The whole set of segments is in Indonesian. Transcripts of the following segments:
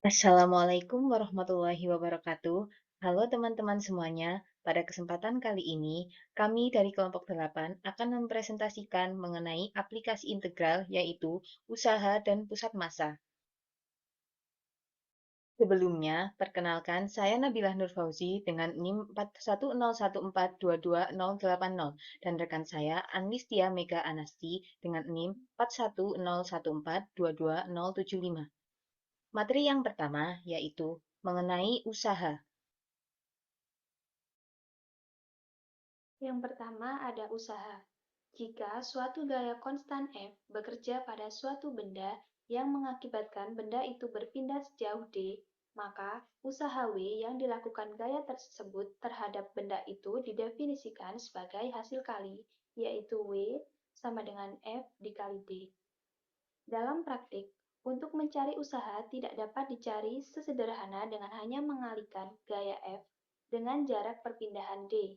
Assalamualaikum warahmatullahi wabarakatuh. Halo teman-teman semuanya. Pada kesempatan kali ini, kami dari kelompok 8 akan mempresentasikan mengenai aplikasi integral yaitu usaha dan pusat massa. Sebelumnya, perkenalkan saya Nabilah Nur Fauzi dengan NIM 4101422080 dan rekan saya Anistia Mega Anasti dengan NIM 4101422075. Materi yang pertama yaitu mengenai usaha. Yang pertama ada usaha. Jika suatu gaya konstan F bekerja pada suatu benda yang mengakibatkan benda itu berpindah sejauh D, maka usaha W yang dilakukan gaya tersebut terhadap benda itu didefinisikan sebagai hasil kali, yaitu W sama dengan F dikali D. Dalam praktik, untuk mencari usaha tidak dapat dicari sesederhana dengan hanya mengalihkan gaya F dengan jarak perpindahan D.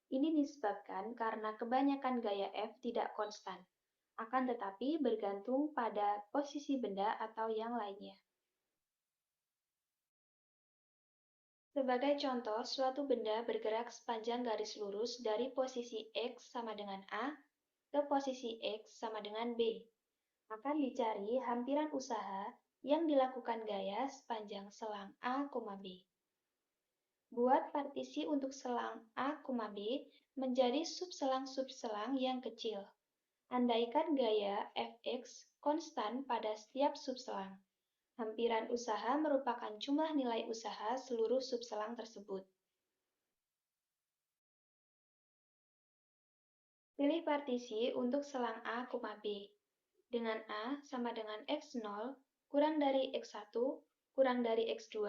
Ini disebabkan karena kebanyakan gaya F tidak konstan, akan tetapi bergantung pada posisi benda atau yang lainnya. Sebagai contoh, suatu benda bergerak sepanjang garis lurus dari posisi X sama dengan A ke posisi X sama dengan B. Akan dicari hampiran usaha yang dilakukan gaya sepanjang selang A, B. Buat partisi untuk selang A, B menjadi subselang-subselang yang kecil. Andaikan gaya Fx konstan pada setiap subselang. Hampiran usaha merupakan jumlah nilai usaha seluruh subselang tersebut. Pilih partisi untuk selang A, B. Dengan A sama dengan X0 kurang dari X1 kurang dari X2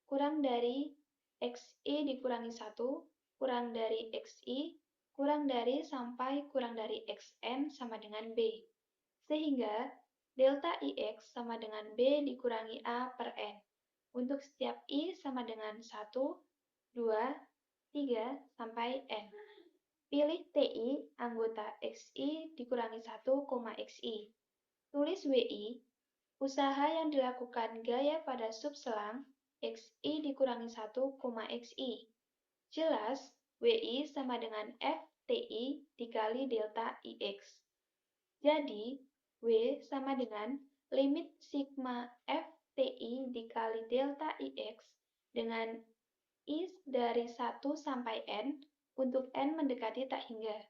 kurang dari XI dikurangi 1 kurang dari XI kurang dari sampai kurang dari XN sama dengan B. Sehingga delta IX sama dengan B dikurangi A per N. Untuk setiap I sama dengan 1, 2, 3, sampai N. Pilih TI anggota XI dikurangi 1, XI. Tulis WI, usaha yang dilakukan gaya pada subselang XI dikurangi 1, XI. Jelas, WI sama dengan FTI dikali delta IX. Jadi, W sama dengan limit sigma FTI dikali delta IX dengan I dari 1 sampai N untuk N mendekati tak hingga,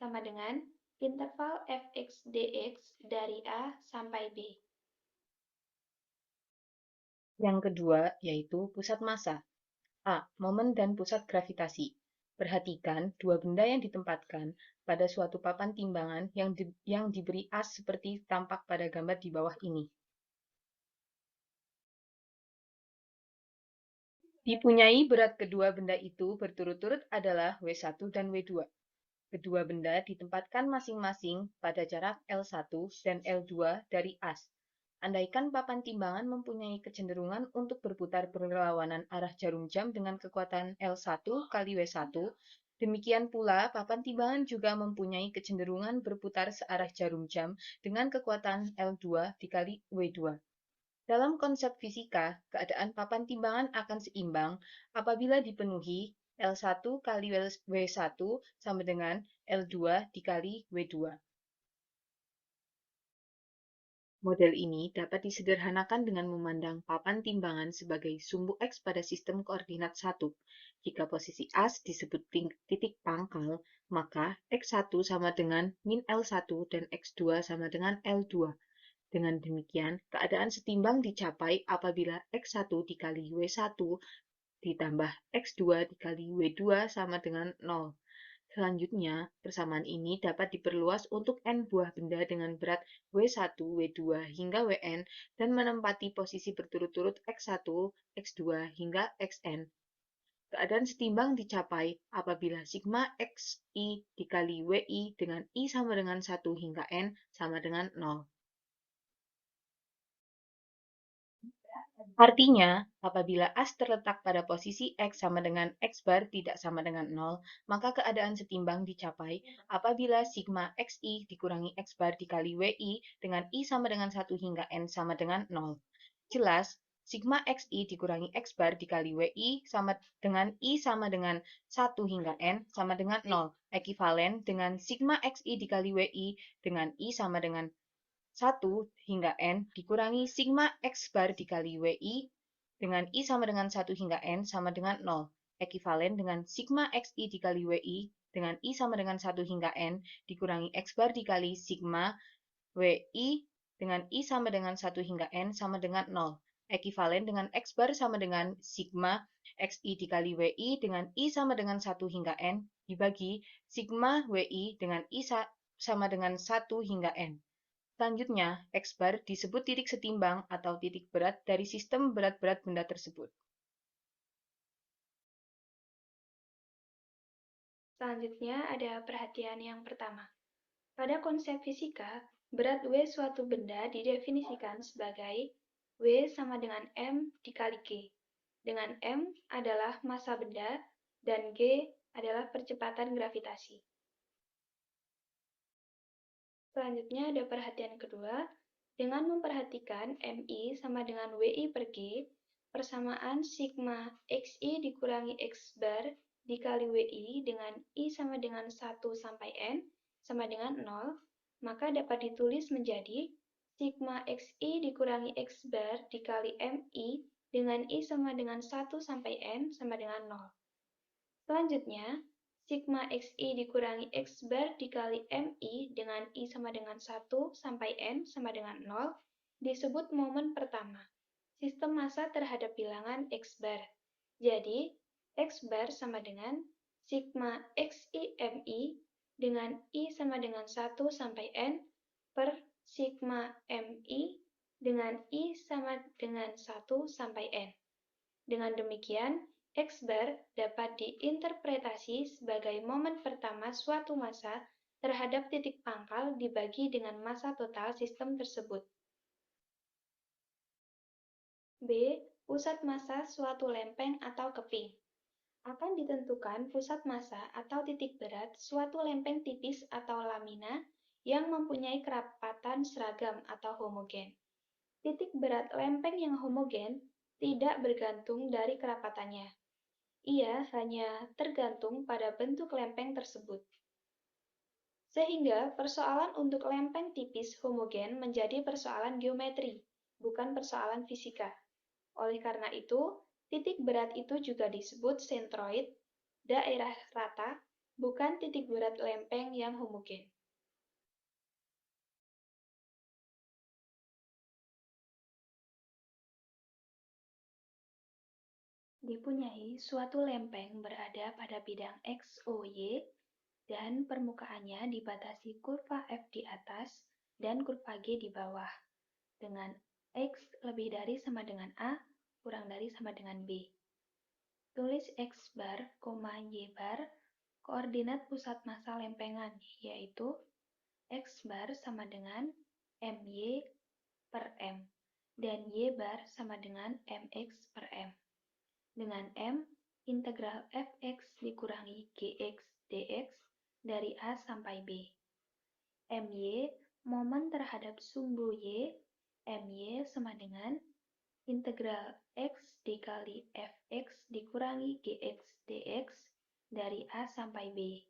sama dengan interval Fx dx dari A sampai B. Yang kedua yaitu pusat massa. A. Momen dan pusat gravitasi. Perhatikan dua benda yang ditempatkan pada suatu papan timbangan yang diberi as seperti tampak pada gambar di bawah ini. Dipunyai berat kedua benda itu berturut-turut adalah W1 dan W2. Kedua benda ditempatkan masing-masing pada jarak L1 dan L2 dari as. Andaikan papan timbangan mempunyai kecenderungan untuk berputar berlawanan arah jarum jam dengan kekuatan L1 kali W1, demikian pula papan timbangan juga mempunyai kecenderungan berputar searah jarum jam dengan kekuatan L2 dikali W2. Dalam konsep fisika, keadaan papan timbangan akan seimbang apabila dipenuhi L1 kali W1 sama dengan L2 dikali W2. Model ini dapat disederhanakan dengan memandang papan timbangan sebagai sumbu X pada sistem koordinat 1. Jika posisi as disebut titik pangkal, maka X1 sama dengan min L1 dan X2 sama dengan L2. Dengan demikian, keadaan setimbang dicapai apabila X1 dikali W1 ditambah X2 dikali W2 sama dengan 0. Selanjutnya, persamaan ini dapat diperluas untuk N buah benda dengan berat W1, W2, hingga Wn dan menempati posisi berturut-turut X1, X2, hingga Xn. Keadaan setimbang dicapai apabila sigma Xi dikali Wi dengan I sama dengan 1 hingga N sama dengan 0. Artinya, apabila as terletak pada posisi X sama dengan X bar tidak sama dengan 0, maka keadaan setimbang dicapai apabila sigma Xi dikurangi X bar dikali Wi dengan I sama dengan 1 hingga N sama dengan 0. Jelas, sigma XI dikurangi X bar dikali WI sama dengan I sama dengan 1 hingga N sama dengan 0. Ekivalen dengan sigma XI dikali WI dengan I sama dengan 1 hingga N dikurangi sigma X bar dikali WI dengan I sama dengan 1 hingga N sama dengan 0. Ekivalen dengan sigma XI dikali WI dengan I sama dengan 1 hingga N dikurangi X bar dikali sigma WI dengan I sama dengan 1 hingga N sama dengan 0. Ekivalen dengan X bar sama dengan sigma XI dikali WI dengan I sama dengan 1 hingga N dibagi sigma WI dengan I sama dengan 1 hingga N. Selanjutnya, X bar disebut titik setimbang atau titik berat dari sistem berat-berat benda tersebut. Selanjutnya ada perhatian yang pertama. Pada konsep fisika, berat W suatu benda didefinisikan sebagai W sama dengan M dikali G, dengan M adalah massa benda dan G adalah percepatan gravitasi. Selanjutnya ada perhatian kedua, dengan memperhatikan MI sama dengan WI per G, persamaan sigma XI dikurangi X bar dikali WI dengan I sama dengan 1 sampai N sama dengan 0, maka dapat ditulis menjadi sigma XI dikurangi X bar dikali MI dengan I sama dengan 1 sampai N sama dengan 0. Selanjutnya, sigma XI dikurangi X bar dikali MI dengan I sama dengan 1 sampai N sama dengan 0 disebut momen pertama, sistem massa terhadap bilangan X bar. Jadi, X bar sama dengan sigma XI MI dengan I sama dengan 1 sampai N per sigma MI dengan I sama dengan 1 sampai N. Dengan demikian, X bar dapat diinterpretasi sebagai momen pertama suatu massa terhadap titik pangkal dibagi dengan massa total sistem tersebut. B. Pusat massa suatu lempeng atau keping. Akan ditentukan pusat massa atau titik berat suatu lempeng tipis atau lamina yang mempunyai kerapatan seragam atau homogen. Titik berat lempeng yang homogen tidak bergantung dari kerapatannya. Ia hanya tergantung pada bentuk lempeng tersebut. Sehingga persoalan untuk lempeng tipis homogen menjadi persoalan geometri, bukan persoalan fisika. Oleh karena itu, titik berat itu juga disebut sentroid, daerah rata, bukan titik berat lempeng yang homogen. Dipunyai suatu lempeng berada pada bidang XOY dan permukaannya dibatasi kurva F di atas dan kurva G di bawah, dengan X lebih dari sama dengan A, kurang dari sama dengan B. Tulis X bar, Y bar, koordinat pusat massa lempengan, yaitu X bar sama dengan MY per M, dan Y bar sama dengan MX per M. Dengan M, integral Fx dikurangi Gx dx dari A sampai B. My, momen terhadap sumbu Y, My sama dengan integral X dikali Fx dikurangi Gx dx dari A sampai B.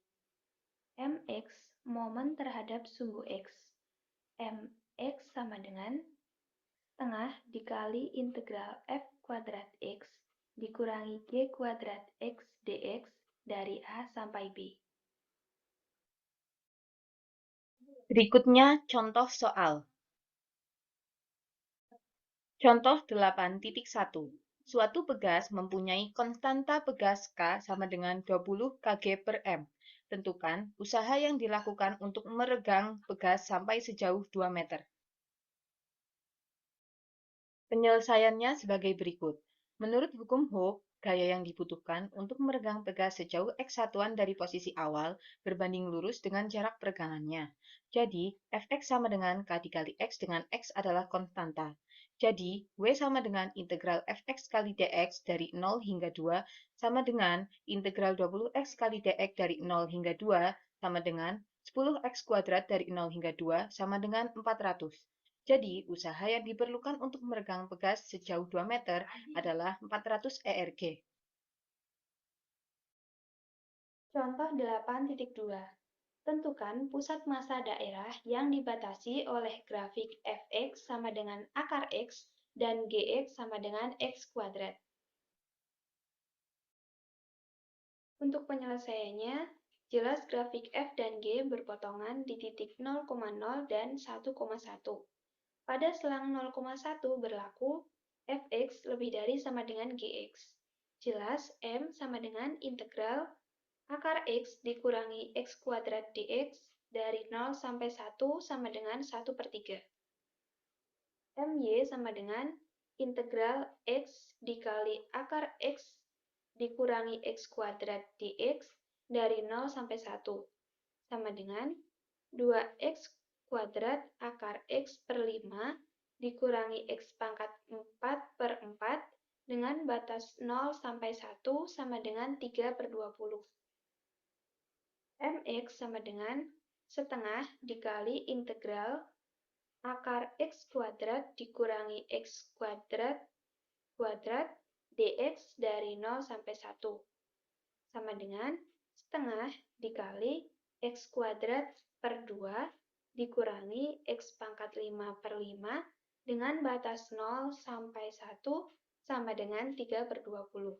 Mx, momen terhadap sumbu X. Mx sama dengan setengah dikali integral F kuadrat X dikurangi G kuadrat X dx dari A sampai B. Berikutnya contoh soal. Contoh 8.1. Suatu pegas mempunyai konstanta pegas K sama dengan 20 kg per M. Tentukan usaha yang dilakukan untuk meregang pegas sampai sejauh 2 meter. Penyelesaiannya sebagai berikut. Menurut hukum Hooke, gaya yang dibutuhkan untuk meregang pegas sejauh X satuan dari posisi awal berbanding lurus dengan jarak peregangannya. Jadi, Fx sama dengan K dikali X dengan X adalah konstanta. Jadi, W sama dengan integral Fx kali dx dari 0 hingga 2 sama dengan integral 20x kali dx dari 0 hingga 2 sama dengan 10x kuadrat dari 0 hingga 2 sama dengan 400. Jadi, usaha yang diperlukan untuk meregang pegas sejauh 2 meter adalah 400 ERG. Contoh 8.2. Tentukan pusat massa daerah yang dibatasi oleh grafik fx sama dengan akar x dan gx sama dengan x kuadrat. Untuk penyelesaiannya, jelas grafik f dan g berpotongan di titik 0,0 dan 1,1. Pada selang 0,1 berlaku fx lebih dari sama dengan gx. Jelas m sama dengan integral akar x dikurangi x kuadrat dx dari 0 sampai 1 sama dengan 1 per 3. My sama dengan integral x dikali akar x dikurangi x kuadrat dx dari 0 sampai 1 sama dengan 2x kuadrat akar x per 5 dikurangi x pangkat 4 per 4 dengan batas 0 sampai 1 sama dengan 3 per 20. Mx sama dengan setengah dikali integral akar x kuadrat dikurangi x kuadrat kuadrat dx dari 0 sampai 1 sama dengan setengah dikali x kuadrat per 2 dikurangi x pangkat 5 per 5 dengan batas 0 sampai 1 sama dengan 3 per 20.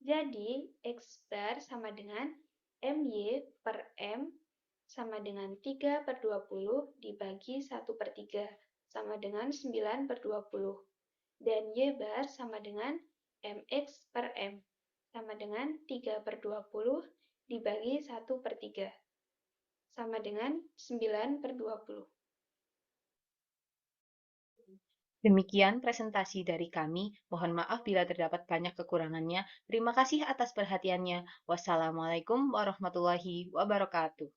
Jadi, x bar sama dengan my per m sama dengan 3 per 20 dibagi 1 per 3 sama dengan 9 per 20. Dan y bar sama dengan mx per m sama dengan 3 per 20 dibagi 1 per 3 sama dengan 9 per 20. Demikian presentasi dari kami. Mohon maaf bila terdapat banyak kekurangannya. Terima kasih atas perhatiannya. Wassalamualaikum warahmatullahi wabarakatuh.